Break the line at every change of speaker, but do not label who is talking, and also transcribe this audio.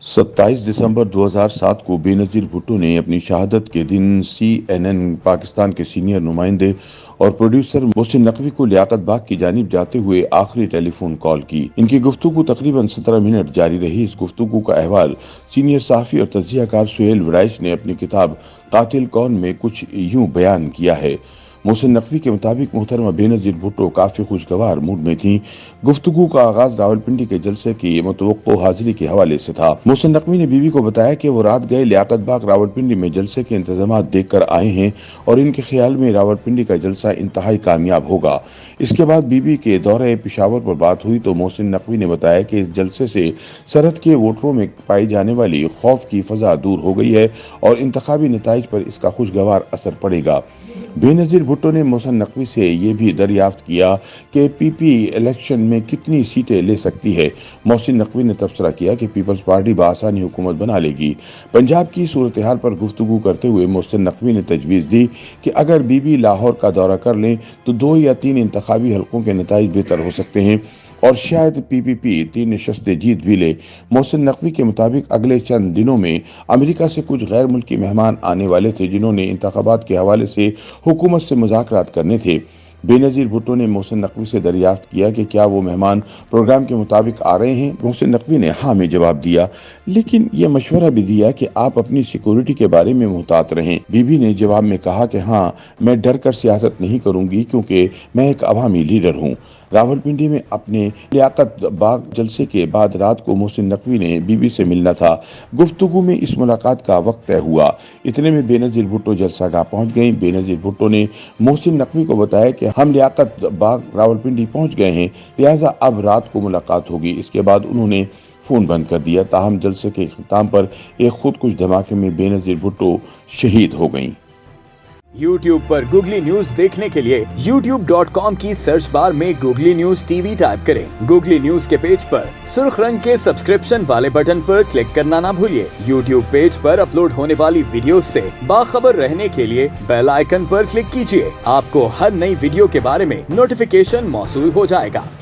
27 दिसंबर 2007 को बेनज़ीर भुट्टो ने अपनी शहादत के दिन CNN पाकिस्तान के सीनियर नुमाइंदे और प्रोड्यूसर मोहसिन नकवी को लियाकत बाग की जानिब जाते हुए आखिरी टेलीफोन कॉल की। इनकी गुफ्तगू तकरीबन 17 मिनट जारी रही। इस गुफ्तगू का अहवाल सीनियर सहाफ़ी और तज्ज़ियाकार सुहेल वराइश ने अपनी किताब कातिल कौन में कुछ यूं बयान किया है। मोहसिन नकवी के मुताबिक मोहतरमा बेनज़ीर भुट्टो काफ़ी खुशगवार मूड में थीं। गुफ्तगू का आगाज रावलपिंडी के जलसे की मुतवक्को हाजिरी के हवाले से था। मोहसिन नकवी ने बीवी को बताया कि वो रात गए लियाकत बाग रावलपिंडी में जलसे के इंतजाम देख कर आए हैं और इनके ख्याल में रावलपिंडी का जलसा इंतहाई कामयाब होगा। इसके बाद बीवी के दौरे पेशावर पर बात हुई तो मोहसिन नकवी ने बताया कि इस जलसे से सरहद के वोटरों में पाई जाने वाली खौफ की फजा दूर हो गई है और इंतखाबी नताइज पर इसका खुशगवार असर पड़ेगा। बेनज़ीर भुट्टो ने मोहसिन नकवी से ये भी दरियाफ्त किया कि पीपी इलेक्शन में कितनी सीटें ले सकती है। मोहसिन नकवी ने तबसरा किया कि पीपल्स पार्टी बआसानी हुकूमत बना लेगी। पंजाब की सूरत हाल पर गुफ्तगू करते हुए मोहसिन नकवी ने तजवीज़ दी कि अगर बीबी लाहौर का दौरा कर लें तो 2 या 3 इंतखाबी हलकों के नताइज बेहतर हो सकते हैं और शायद पीपीपी 3 नशस्तें जीत भी ले। मोहसिन नकवी के मुताबिक अगले चंद दिनों में अमेरिका से कुछ गैर मुल्की मेहमान आने वाले थे जिन्होंने इंतखाबात के हवाले से हुकूमत से मुज़ाकरात करने थे। बेनज़ीर भुट्टो ने मोहसिन नकवी से दरियाफ्त किया कि क्या वो मेहमान प्रोग्राम के मुताबिक आ रहे हैं। मोहसिन नकवी ने हाँ में जवाब दिया, लेकिन ये मशवरा भी दिया कि आप अपनी सिक्योरिटी के बारे में मुहतात रहें। बीबी ने जवाब में कहा कि हाँ, मैं डर कर सियासत नहीं करूंगी क्योंकि मैं एक अवामी लीडर हूँ। रावलपिंडी में अपने लियाकत बाग जलसे के बाद रात को मोहसिन नकवी ने बीबी से मिलना था। गुफ्तगू में इस मुलाकात का वक्त तय हुआ। इतने में बेनज़ीर भुट्टो जलसागाह पहुंच गई। बेनज़ीर भुट्टो ने मोहसिन नकवी को बताया कि हम लियाकत बाग रावलपिंडी पहुंच गए हैं, लिहाजा अब रात को मुलाकात होगी। इसके बाद उन्होंने फ़ोन बंद कर दिया। ताहम जलसे के इख्तिताम पर एक खुदकुश धमाके में बेनज़ीर भुट्टो शहीद हो गईं।
YouTube पर गूगली न्यूज देखने के लिए youtube.com की सर्च बार में गूगली न्यूज टीवी टाइप करें। गूगली न्यूज के पेज पर सुर्ख रंग के सब्सक्रिप्शन वाले बटन पर क्लिक करना ना भूलिए। YouTube पेज पर अपलोड होने वाली वीडियोस से बाखबर रहने के लिए बेल आइकन पर क्लिक कीजिए। आपको हर नई वीडियो के बारे में नोटिफिकेशन मौसूल हो जाएगा।